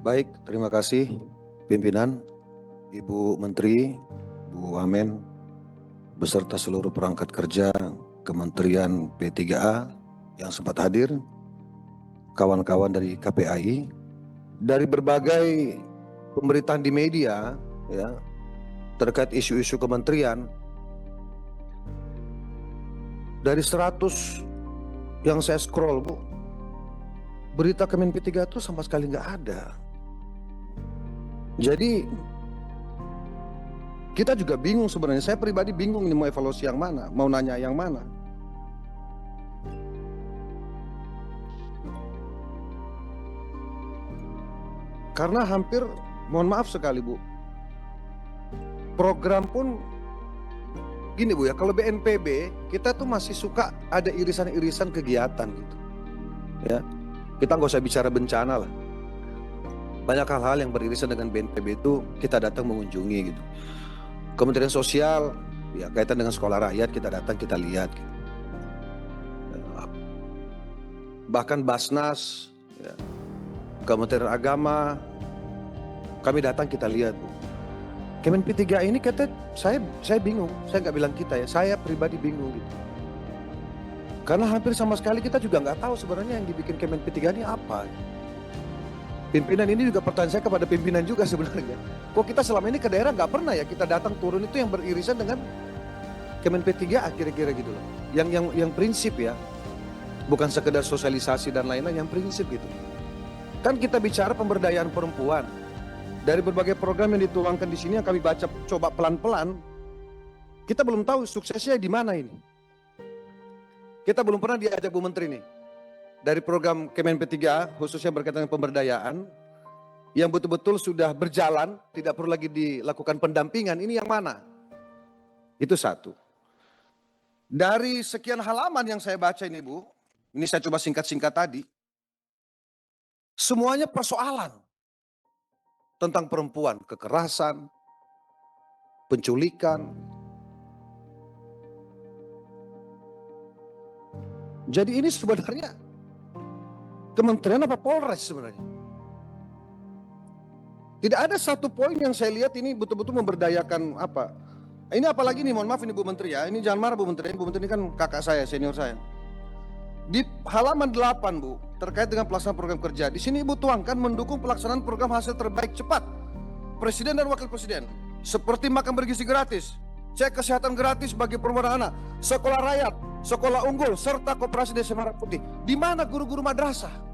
Baik, terima kasih pimpinan, Ibu Menteri, Bu Wamen, beserta seluruh perangkat kerja Kementerian P3A yang sempat hadir, kawan-kawan dari KPAI, dari berbagai pemberitaan di media ya terkait isu-isu kementerian. Dari 100 yang saya scroll, Bu, berita Kemen P3 itu sama sekali nggak ada. Jadi kita juga bingung sebenarnya. Saya pribadi bingung ini mau evaluasi yang mana, mau nanya yang mana. Karena hampir, mohon maaf sekali Bu, program pun gini Bu ya, kalau BNPB kita tuh masih suka ada irisan-irisan kegiatan gitu ya. Kita nggak usah bicara bencana lah. Banyak hal-hal yang beririsan dengan BNPB itu kita datang mengunjungi gitu. Kementerian Sosial ya kaitan dengan sekolah rakyat kita datang kita lihat gitu. Bahkan Basnas ya, Kementerian Agama kami datang kita lihat Bu. Kemen P3 ini kata saya bingung, saya nggak bilang kita ya, saya pribadi bingung gitu. Karena hampir sama sekali kita juga nggak tahu sebenarnya yang dibikin Kemen P3 ini apa. Pimpinan ini juga pertanyaan saya kepada pimpinan juga sebenarnya. Kok kita selama ini ke daerah nggak pernah ya kita datang turun itu yang beririsan dengan Kemen P3A kira-kira gitu loh. Yang prinsip ya, bukan sekedar sosialisasi dan lain-lain, yang prinsip gitu. Kan kita bicara pemberdayaan perempuan. Dari berbagai program yang dituangkan di sini yang kami baca coba pelan-pelan, kita belum tahu suksesnya di mana ini. Kita belum pernah diajak Bu Menteri nih. Dari program Kemen P3A khususnya berkaitan dengan pemberdayaan yang betul-betul sudah berjalan, tidak perlu lagi dilakukan pendampingan, ini yang mana? Itu satu. Dari sekian halaman yang saya baca ini Bu, ini saya coba singkat-singkat tadi, semuanya persoalan tentang perempuan, kekerasan, penculikan. Jadi ini sebenarnya kementerian apa Polres sebenarnya? Tidak ada satu poin yang saya lihat ini betul-betul memberdayakan apa. Ini apalagi nih, mohon maaf ini Bu Menteri ya, ini jangan marah Bu Menteri ini kan kakak saya, senior saya. Di halaman 8 Bu, terkait dengan pelaksanaan program kerja, di sini Ibu tuangkan mendukung pelaksanaan program hasil terbaik cepat Presiden dan Wakil Presiden, seperti makan bergizi gratis, cek kesehatan gratis bagi perempuan dan anak, sekolah rakyat, sekolah unggul, serta koperasi desa Merah Putih. Di mana guru-guru madrasah?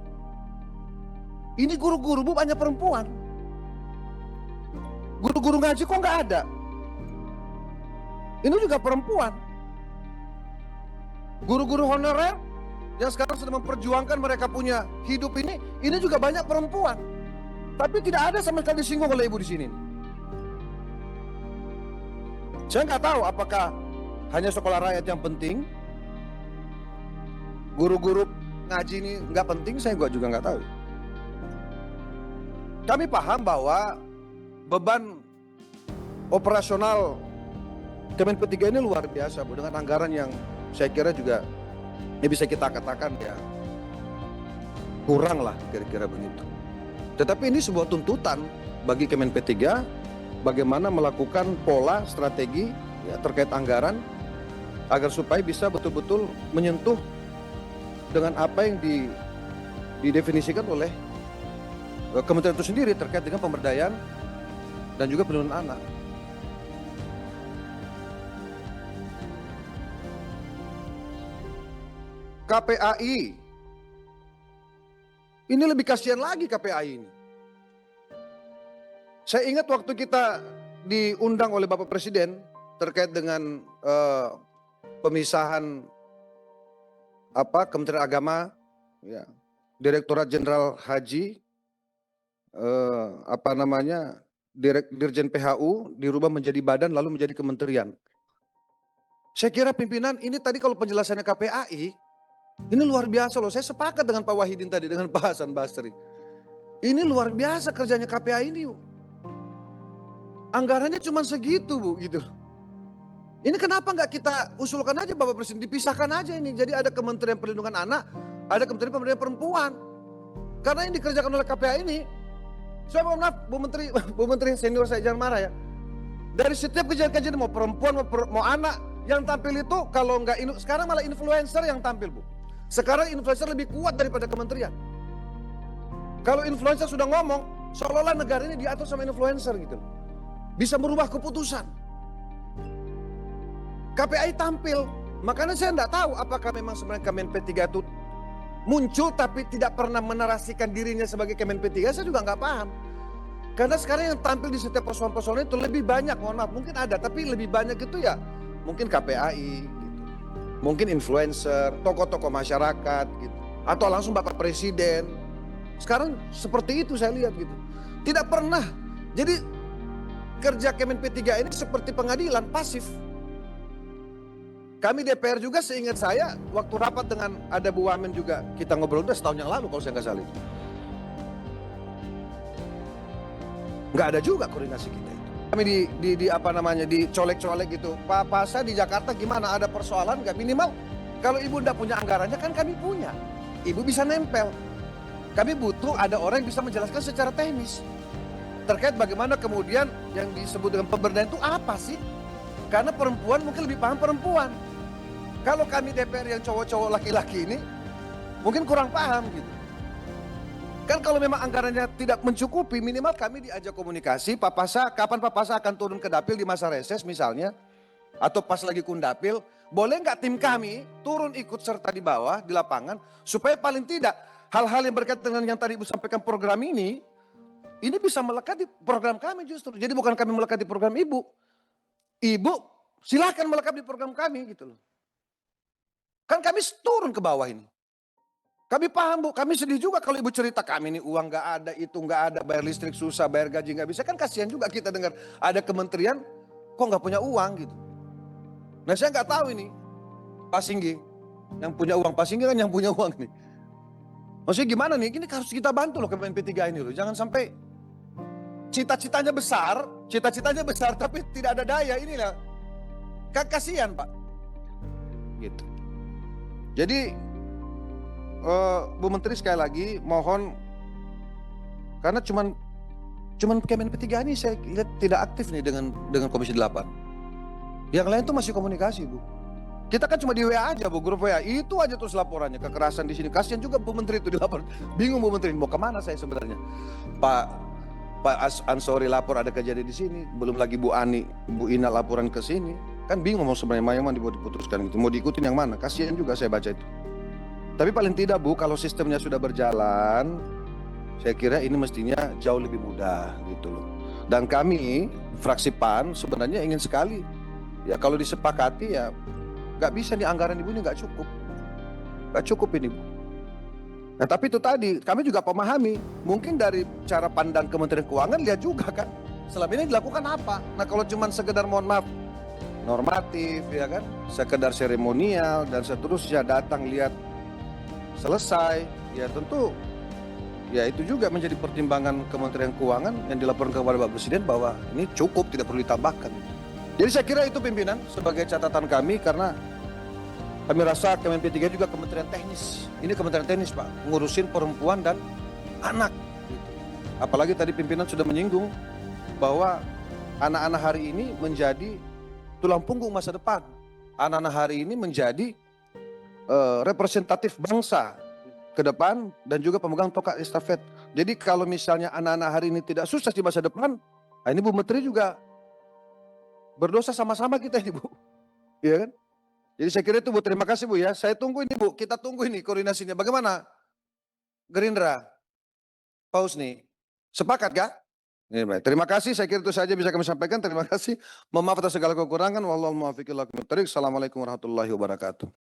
Ini guru-guru Bu banyak perempuan. Guru-guru ngaji kok nggak ada? Ini juga perempuan. Guru-guru honorer yang sekarang sedang memperjuangkan mereka punya hidup ini juga banyak perempuan. Tapi tidak ada sama sekali disinggung oleh Ibu di sini. Saya nggak tahu apakah hanya sekolah rakyat yang penting, guru-guru ngaji ini nggak penting, saya juga nggak tahu. Kami paham bahwa beban operasional Kemen P3 ini luar biasa Bu, dengan anggaran yang saya kira juga ya bisa kita katakan ya kurang lah kira-kira begitu. Tetapi ini sebuah tuntutan bagi Kemen P3 bagaimana melakukan pola strategi ya, terkait anggaran agar supaya bisa betul-betul menyentuh dengan apa yang didefinisikan oleh kementerian itu sendiri terkait dengan pemberdayaan dan juga perlindungan anak. KPAI, ini lebih kasihan lagi KPAI ini. Saya ingat waktu kita diundang oleh Bapak Presiden terkait dengan pemisahan Kementerian Agama, ya, Direktorat Jenderal Haji, Dirjen PHU dirubah menjadi badan lalu menjadi kementerian. Saya kira pimpinan ini tadi kalau penjelasannya KPAI, ini luar biasa loh. Saya sepakat dengan Pak Wahidin tadi, dengan Pak Hasan Basri. Ini luar biasa kerjanya KPAI ini. Anggarannya cuma segitu Bu, gitu. Ini kenapa nggak kita usulkan aja Bapak Presiden, dipisahkan aja ini. Jadi ada Kementerian Perlindungan Anak, ada Kementerian Pemberdayaan Perempuan. Karena yang dikerjakan oleh KPAI ini Saya mohon maaf, Bu Menteri, Bu Menteri senior saya jangan marah ya. Dari setiap kejadian-kejadian mau perempuan mau anak yang tampil itu kalau nggak sekarang malah influencer yang tampil Bu. Sekarang influencer lebih kuat daripada kementerian. Kalau influencer sudah ngomong, seolah-olah negara ini diatur sama influencer gitu. Bisa merubah keputusan. KPAI tampil, makanya saya nggak tahu apakah memang sebenarnya Kemen P3 itu muncul tapi tidak pernah menarasikan dirinya sebagai Kemen P3, saya juga nggak paham. Karena sekarang yang tampil di setiap persoalan-persoalan itu lebih banyak, mohon maaf, mungkin ada, tapi lebih banyak itu ya mungkin KPAI, gitu. Mungkin influencer, tokoh-tokoh masyarakat, gitu. Atau langsung Bapak Presiden. Sekarang seperti itu saya lihat gitu. Tidak pernah. Jadi kerja Kemen P3 ini seperti pengadilan, pasif. Kami DPR juga seingat saya, waktu rapat dengan ada Bu Wamen juga, kita ngobrol udah setahun yang lalu kalau saya nggak salah. Nggak ada juga koordinasi kita itu. Kami dicolek-colek gitu. Pak Pasha di Jakarta gimana? Ada persoalan nggak? Minimal kalau ibu nggak punya anggarannya kan kami punya. Ibu bisa nempel. Kami butuh ada orang yang bisa menjelaskan secara teknis. Terkait bagaimana kemudian yang disebut dengan pemberdayaan itu apa sih? Karena perempuan mungkin lebih paham perempuan. Kalau kami DPR yang cowok-cowok laki-laki ini mungkin kurang paham gitu. Kan kalau memang anggarannya tidak mencukupi, minimal kami diajak komunikasi, Pak Pasha, kapan Pak Pasha akan turun ke dapil di masa reses misalnya, atau pas lagi kundapil, boleh nggak tim kami turun ikut serta di bawah, di lapangan, supaya paling tidak hal-hal yang berkaitan dengan yang tadi Ibu sampaikan program ini bisa melekat di program kami justru. Jadi bukan kami melekat di program Ibu. Ibu silakan melekat di program kami gitu loh. Kan kami turun ke bawah ini. Kami paham Bu, kami sedih juga kalau Ibu cerita kami ini uang nggak ada, itu nggak ada, bayar listrik susah, bayar gaji nggak bisa. Kan kasihan juga kita dengar ada kementerian kok nggak punya uang gitu. Nah saya nggak tahu ini Pak Singgi, yang punya uang, Pak Singgi kan yang punya uang nih. Maksudnya gimana nih, ini harus kita bantu loh Kemen P3 ini loh. Jangan sampai cita-citanya besar tapi tidak ada daya, inilah. Kasihan Pak. Gitu. Jadi Bu Menteri sekali lagi mohon, karena cuman Kemen P3 ini saya lihat tidak aktif nih dengan Komisi 8. Yang lain tuh masih komunikasi Bu. Kita kan cuma di WA aja Bu, grup WA itu aja terus laporannya, kekerasan di sini. Kasihan juga Bu Menteri itu dilapor. Bingung Bu Menteri mau kemana saya sebenarnya. Pak Ansori lapor ada kejadian di sini, belum lagi Bu Ani, Bu Ina laporan ke sini. Kan bingung mau sebenarnya yang mana diputuskan gitu. Mau diikutin yang mana? Kasihan juga saya baca itu. Tapi paling tidak Bu, kalau sistemnya sudah berjalan, saya kira ini mestinya jauh lebih mudah gitu loh. Dan kami, fraksi PAN sebenarnya ingin sekali, ya kalau disepakati ya nggak bisa nih, anggaran Ibu ini nggak cukup ini Bu. Nah tapi itu tadi, kami juga memahami, mungkin dari cara pandang Kementerian Keuangan lihat juga kan, selama ini dilakukan apa. Nah kalau cuma sekedar mohon maaf, normatif ya kan, sekedar seremonial dan seterusnya, datang lihat selesai, ya tentu ya itu juga menjadi pertimbangan Kementerian Keuangan yang dilaporkan kepada Bapak Presiden bahwa ini cukup, tidak perlu ditambahkan. Jadi saya kira itu pimpinan sebagai catatan kami, karena kami rasa Kemen P3 juga kementerian teknis. Ini kementerian teknis Pak, ngurusin perempuan dan anak. Gitu. Apalagi tadi pimpinan sudah menyinggung bahwa anak-anak hari ini menjadi tulang punggung masa depan. Anak-anak hari ini menjadi representatif bangsa ke depan dan juga pemegang tongkat estafet. Jadi kalau misalnya anak-anak hari ini tidak sukses di masa depan, nah ini Bu Menteri juga berdosa sama-sama kita ini Bu. Iya kan? Jadi saya kira itu Bu, terima kasih Bu ya. Saya tunggu ini Bu, kita tunggu ini koordinasinya. Bagaimana? Gerindra, Pak Husni, sepakat gak? Terima kasih, saya kira itu saja bisa kami sampaikan. Terima kasih. Mohon maaf atas segala kekurangan. Wallahul muwaffiq ila aqwamit thoriq. Assalamualaikum warahmatullahi wabarakatuh.